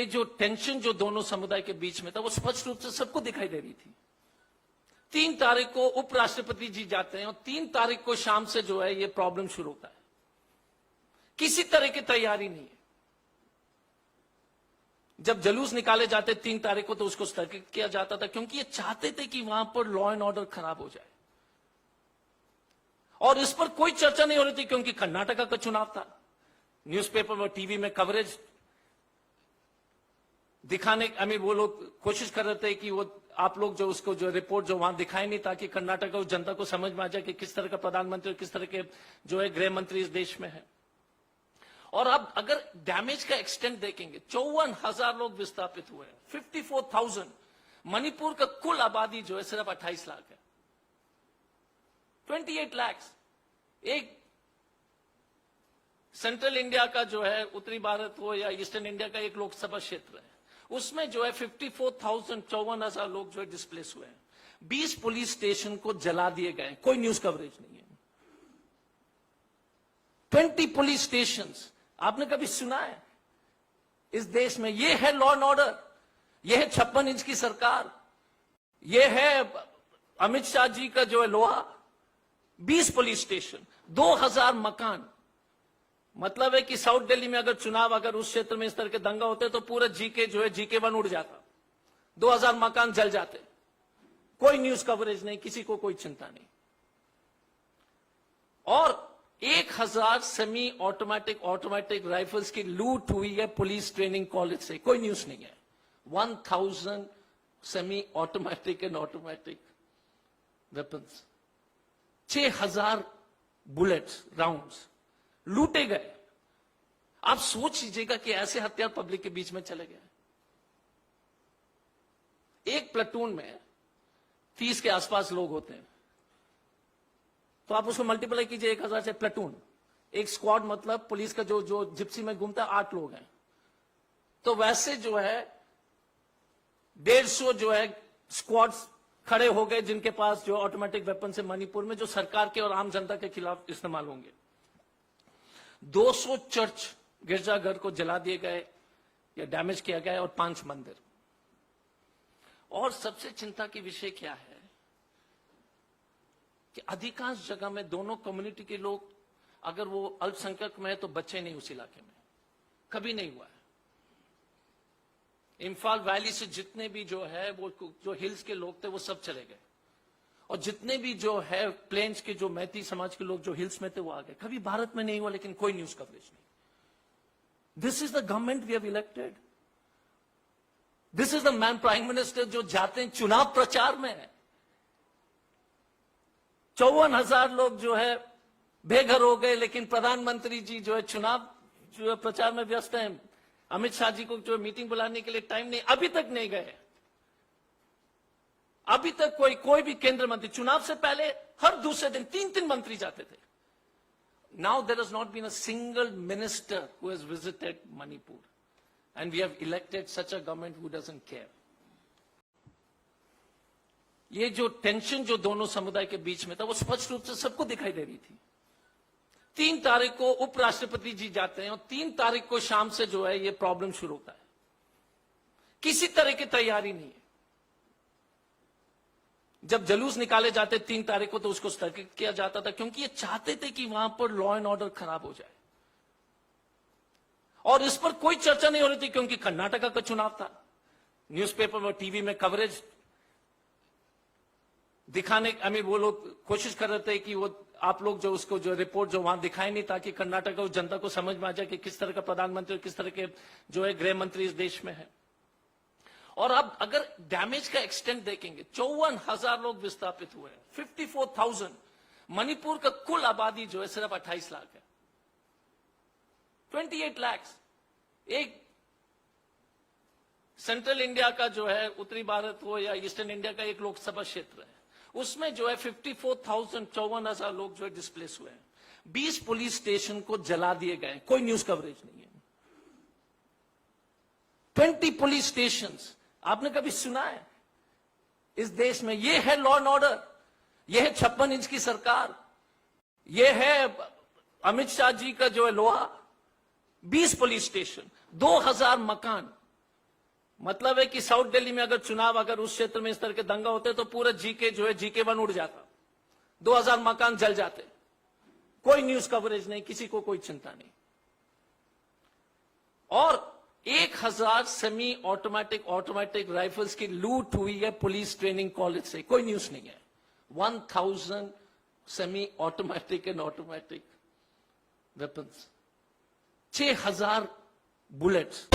जो टेंशन जो दोनों समुदाय के बीच में था वो स्पष्ट रूप से सबको दिखाई दे रही थी। 3 तारीख को उपराष्ट्रपति जी जाते हैं और 3 तारीख को शाम से जो है ये प्रॉब्लम शुरू होता है। किसी तरह की तैयारी नहीं है। जब जुलूस निकाले जाते 3 तारीख को तो उसको स्थगित किया जाता था, क्योंकि ये चाहते थे कि वहां पर लॉ एंड ऑर्डर खराब हो जाए। और इस पर कोई चर्चा नहीं हो रही थी, क्योंकि कर्नाटका का चुनाव था। न्यूज़पेपर और टीवी में कवरेज दिखाने, वो लोग कोशिश कर रहे थे कि वो आप लोग जो उसको जो रिपोर्ट जो वहां दिखाए नहीं, ताकि कर्नाटक को जनता को समझ में आ जाए कि किस तरह का प्रधानमंत्री और किस तरह के जो है गृह मंत्री इस देश में है। और अब अगर डैमेज का एक्सटेंट देखेंगे, 54,000 लोग विस्थापित हुए हैं, 54,000। मणिपुर का कुल आबादी जो है सिर्फ 28 लाख है, 28 लाख। एक सेंट्रल इंडिया का जो है उत्तरी भारत हो या ईस्टर्न इंडिया का एक लोकसभा क्षेत्र है, उसमें जो है 54,000 लोग जो है डिस्प्लेस हुए हैं। 20 पुलिस स्टेशन को जला दिए गए, कोई न्यूज कवरेज नहीं है। 20 पुलिस स्टेशन, आपने कभी सुना है इस देश में? ये है लॉ एंड ऑर्डर, ये है 56 इंच की सरकार, ये है अमित शाह जी का जो है लोहा। 20 पुलिस स्टेशन, 2000 मकान। मतलब है कि साउथ दिल्ली में अगर चुनाव, अगर उस क्षेत्र में इस तरह के दंगा होते तो पूरा जीके जो है GK1 उड़ जाता, 2000 मकान जल जाते। कोई न्यूज कवरेज नहीं, किसी को कोई चिंता नहीं। और 1000 सेमी ऑटोमेटिक राइफल्स की लूट हुई है पुलिस ट्रेनिंग कॉलेज से, कोई न्यूज नहीं है। 1000 semi automatic and automatic weapons, 6000 bullets rounds लूटे गए। आप सोच लीजिएगा कि ऐसे हथियार पब्लिक के बीच में चले गए। एक प्लेटून में 30 के आसपास लोग होते हैं, तो आप उसको मल्टीप्लाई कीजिए 1000 से। प्लेटून, एक स्क्वाड, मतलब पुलिस का जो जिप्सी में घूमता है 8 लोग हैं, तो वैसे जो है 150 जो है स्क्वाड्स खड़े हो गए, जिनके पास जो ऑटोमेटिक वेपन से मणिपुर में जो सरकार के और आम जनता के खिलाफ इस्तेमाल होंगे। 200 चर्च गिरजाघर को जला दिए गए या डैमेज किया गया, और 5 मंदिर। और सबसे चिंता की विषय क्या है कि अधिकांश जगह में दोनों कम्युनिटी के लोग, अगर वो अल्पसंख्यक में है तो बच्चे नहीं उस इलाके में, कभी नहीं हुआ है। इम्फाल वैली से जितने भी जो है वो जो हिल्स के लोग थे वो सब चले गए, और जितने भी जो है प्लेन्स के जो मैती समाज के लोग जो हिल्स में थे वो आ गए। कभी भारत में नहीं हुआ, लेकिन कोई न्यूज कवरेज नहीं। This is the government we have elected, this is the man prime minister जो जाते हैं चुनाव प्रचार में। 54,000 लोग जो है बेघर हो गए, लेकिन प्रधानमंत्री जी जो है चुनाव जो है प्रचार में व्यस्त हैं। अमित शाह जी को जो मीटिंग बुलाने के लिए टाइम नहीं, अभी तक नहीं गए। अभी तक कोई भी केंद्र मंत्री, चुनाव से पहले हर दूसरे दिन 3 मंत्री जाते थे। Now there has not been a single minister who has visited Manipur, and we have elected such a government who doesn't care. ये जो टेंशन जो दोनों समुदाय के बीच में था वो स्पष्ट रूप से सबको दिखाई दे रही थी। 3 तारीख को उपराष्ट्रपति जी जाते हैं और 3 तारीख को शाम से जो है ये प्रॉब्लम शुरू होता है। किसी तरह की तैयारी नहीं है। जब जुलूस निकाले जाते 3 तारीख को तो उसको स्थगित किया जाता था, क्योंकि ये चाहते थे कि वहां पर लॉ एंड ऑर्डर खराब हो जाए। और इस पर कोई चर्चा नहीं हो रही थी, क्योंकि कर्नाटका का चुनाव था। न्यूज़पेपर और टीवी में कवरेज दिखाने, वो लोग कोशिश कर रहे थे कि वो आप लोग जो उसको जो रिपोर्ट जो वहां दिखाए नहीं, ताकि कर्नाटक को जनता को समझ में आ जाए कि किस तरह का प्रधानमंत्री और किस तरह के जो है गृह मंत्री इस देश में है। और अब अगर डैमेज का एक्सटेंट देखेंगे, 54,000 लोग विस्थापित हुए हैं, 54,000। मणिपुर का कुल आबादी जो है सिर्फ 28 लाख है, 28 लाख। एक सेंट्रल इंडिया का जो है उत्तरी भारत हो या ईस्टर्न इंडिया का एक लोकसभा क्षेत्र है, उसमें जो है 54,000 लोग जो है डिस्प्लेस हुए हैं। 20 पुलिस स्टेशन को जला दिए गए, कोई न्यूज कवरेज नहीं है। 20 पुलिस स्टेशन, आपने कभी सुना है इस देश में? ये है लॉ एंड ऑर्डर, ये है 56 इंच की सरकार, ये है अमित शाह जी का जो है लोहा। 20 पुलिस स्टेशन, 2000 मकान। मतलब है कि साउथ दिल्ली में अगर चुनाव, अगर उस क्षेत्र में इस तरह के दंगा होते तो पूरा जीके जो है GK1 उड़ जाता, 2000 मकान जल जाते, कोई न्यूज कवरेज नहीं, किसी को कोई चिंता नहीं। और 1000 सेमी ऑटोमेटिक राइफल्स की लूट हुई है पुलिस ट्रेनिंग कॉलेज से, कोई न्यूज नहीं है। 1000 semi automatic and automatic weapons, 6000 bullets.